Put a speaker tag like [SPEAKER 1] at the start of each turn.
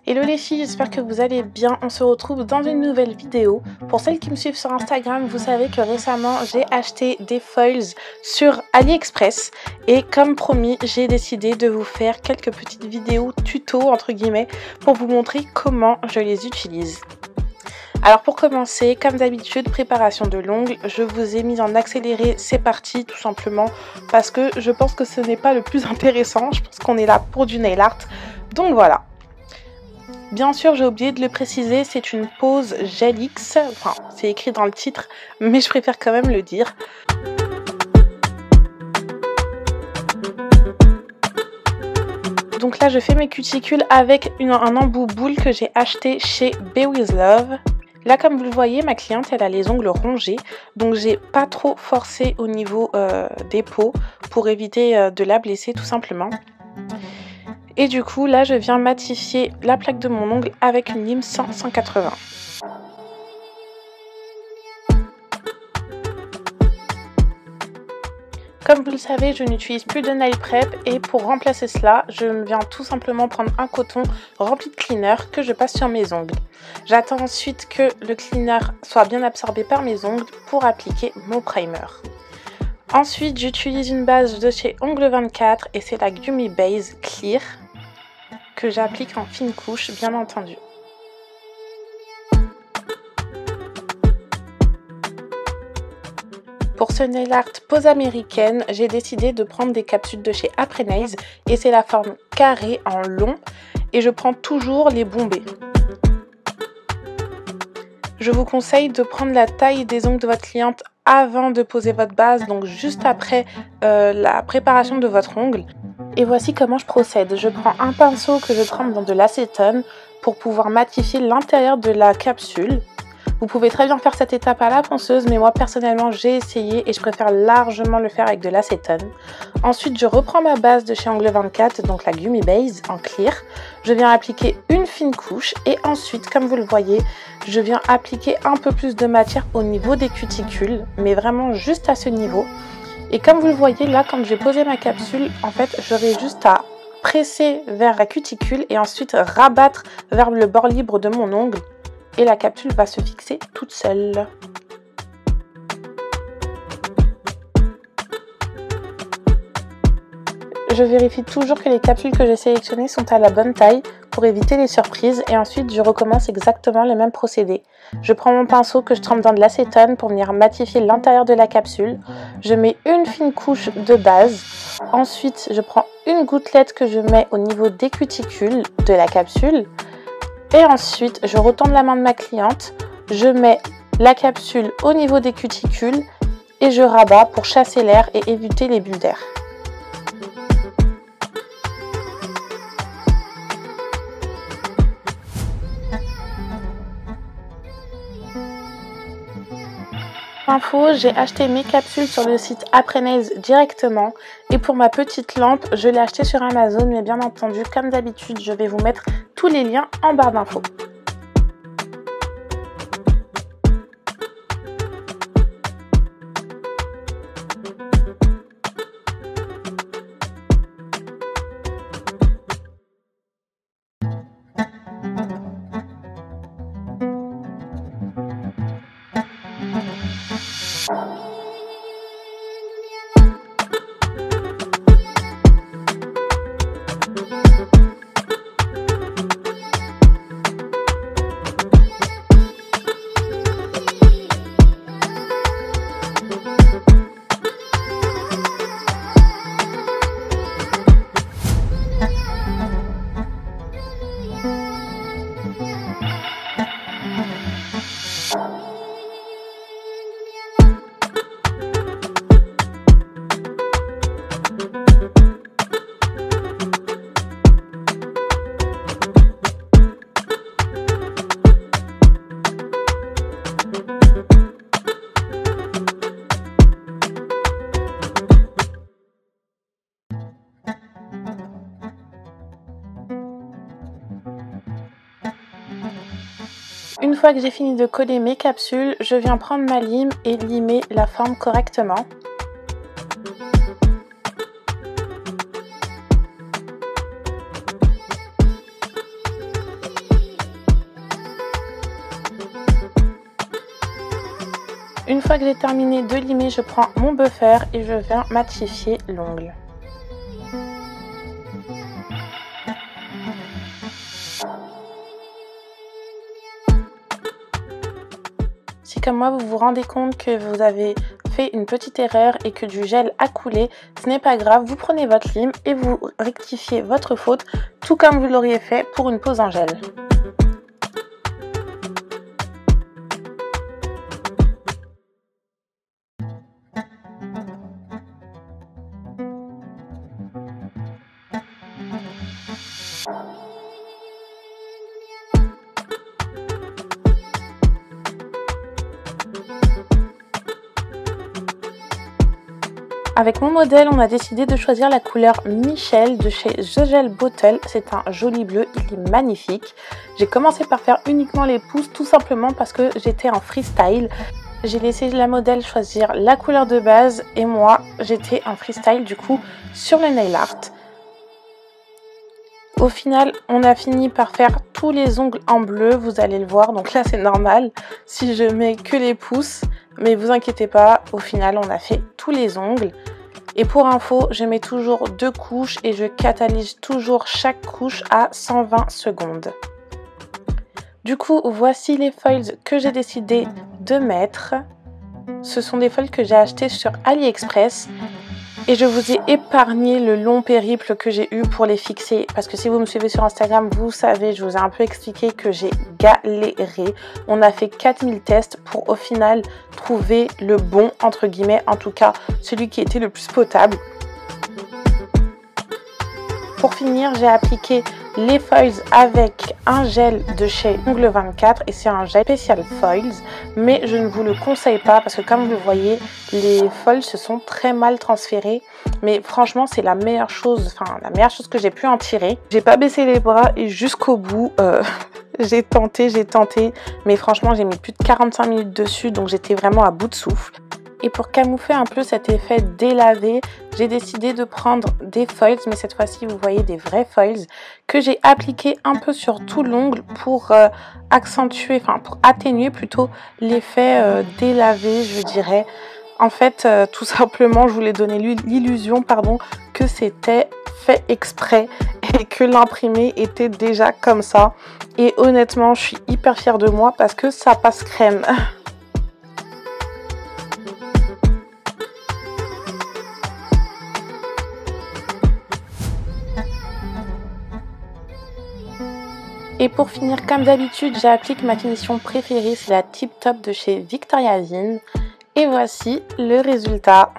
[SPEAKER 1] Hello les filles, j'espère que vous allez bien. On se retrouve dans une nouvelle vidéo. Pour celles qui me suivent sur Instagram, vous savez que récemment j'ai acheté des foils sur AliExpress. Et comme promis, j'ai décidé de vous faire quelques petites vidéos tuto entre guillemets pour vous montrer comment je les utilise. Alors pour commencer, comme d'habitude, préparation de l'ongle, je vous ai mis en accéléré, c'est parti tout simplement parce que je pense que ce n'est pas le plus intéressant, je pense qu'on est là pour du nail art, donc voilà. Bien sûr, j'ai oublié de le préciser, c'est une pose Gel X, enfin c'est écrit dans le titre, mais je préfère quand même le dire. Donc là je fais mes cuticules avec un embout boule que j'ai acheté chez Be With Love. Là comme vous le voyez, ma cliente elle a les ongles rongés, donc j'ai pas trop forcé au niveau des peaux pour éviter de la blesser tout simplement. Et du coup là je viens matifier la plaque de mon ongle avec une lime 100-180. Comme vous le savez, je n'utilise plus de nail prep et pour remplacer cela, je viens tout simplement prendre un coton rempli de cleaner que je passe sur mes ongles. J'attends ensuite que le cleaner soit bien absorbé par mes ongles pour appliquer mon primer. Ensuite, j'utilise une base de chez Ongle 24 et c'est la Gummy Base Clear que j'applique en fine couche, bien entendu. Pour ce nail art pose américaine, j'ai décidé de prendre des capsules de chez Après Nails et c'est la forme carrée en long et je prends toujours les bombés. Je vous conseille de prendre la taille des ongles de votre cliente avant de poser votre base, donc juste après la préparation de votre ongle. Et voici comment je procède. Je prends un pinceau que je trempe dans de l'acétone pour pouvoir matifier l'intérieur de la capsule. Vous pouvez très bien faire cette étape à la ponceuse, mais moi personnellement j'ai essayé et je préfère largement le faire avec de l'acétone. Ensuite je reprends ma base de chez Ongle 24, donc la Gummy Base en clear. Je viens appliquer une fine couche et ensuite, comme vous le voyez, je viens appliquer un peu plus de matière au niveau des cuticules, mais vraiment juste à ce niveau. Et comme vous le voyez là, quand j'ai posé ma capsule, en fait j'aurai juste à presser vers la cuticule et ensuite rabattre vers le bord libre de mon ongle. Et la capsule va se fixer toute seule. Je vérifie toujours que les capsules que j'ai sélectionnées sont à la bonne taille pour éviter les surprises et ensuite je recommence exactement le même procédé. Je prends mon pinceau que je trempe dans de l'acétone pour venir matifier l'intérieur de la capsule. Je mets une fine couche de base. Ensuite, je prends une gouttelette que je mets au niveau des cuticules de la capsule. Et ensuite, je retourne la main de ma cliente, je mets la capsule au niveau des cuticules et je rabats pour chasser l'air et éviter les bulles d'air. Info, j'ai acheté mes capsules sur le site Après Nails directement et pour ma petite lampe, je l'ai acheté sur Amazon, mais bien entendu, comme d'habitude, je vais vous mettre tous les liens en barre d'infos. Une fois que j'ai fini de coller mes capsules, je viens prendre ma lime et limer la forme correctement. Une fois que j'ai terminé de limer, je prends mon buffer et je viens matifier l'ongle. Si comme moi vous vous rendez compte que vous avez fait une petite erreur et que du gel a coulé, ce n'est pas grave, vous prenez votre lime et vous rectifiez votre faute tout comme vous l'auriez fait pour une pose en gel. Avec mon modèle, on a décidé de choisir la couleur Michel de chez The Gel Bottle. C'est un joli bleu, il est magnifique. J'ai commencé par faire uniquement les pouces, tout simplement parce que j'étais en freestyle. J'ai laissé la modèle choisir la couleur de base et moi, j'étais en freestyle du coup sur le nail art. Au final, on a fini par faire tous les ongles en bleu, vous allez le voir. Donc là, c'est normal si je mets que les pouces. Mais vous inquiétez pas, au final, on a fait tous les ongles. Et pour info, je mets toujours 2 couches et je catalyse toujours chaque couche à 120 secondes. Du coup, voici les foils que j'ai décidé de mettre. Ce sont des foils que j'ai achetés sur AliExpress. Et je vous ai épargné le long périple que j'ai eu pour les fixer. Parce que si vous me suivez sur Instagram, vous savez, je vous ai un peu expliqué que j'ai galéré. On a fait 4000 tests pour au final trouver le bon, entre guillemets, en tout cas celui qui était le plus potable. Pour finir, j'ai appliqué les foils avec un gel de chez Ongle 24 et c'est un gel spécial foils, mais je ne vous le conseille pas parce que comme vous le voyez, les foils se sont très mal transférés, mais franchement c'est la meilleure chose, que j'ai pu en tirer. J'ai pas baissé les bras et jusqu'au bout, j'ai tenté, mais franchement j'ai mis plus de 45 minutes dessus, donc j'étais vraiment à bout de souffle. Et pour camoufler un peu cet effet délavé, j'ai décidé de prendre des foils, mais cette fois-ci, vous voyez des vrais foils, que j'ai appliqué un peu sur tout l'ongle pour pour atténuer plutôt l'effet délavé, je dirais. En fait, tout simplement, je voulais donner l'illusion, que c'était fait exprès et que l'imprimé était déjà comme ça. Et honnêtement, je suis hyper fière de moi parce que ça passe crème. Et pour finir, comme d'habitude, j'applique ma finition préférée, c'est la Tip Top de chez Victoria's. Et voici le résultat.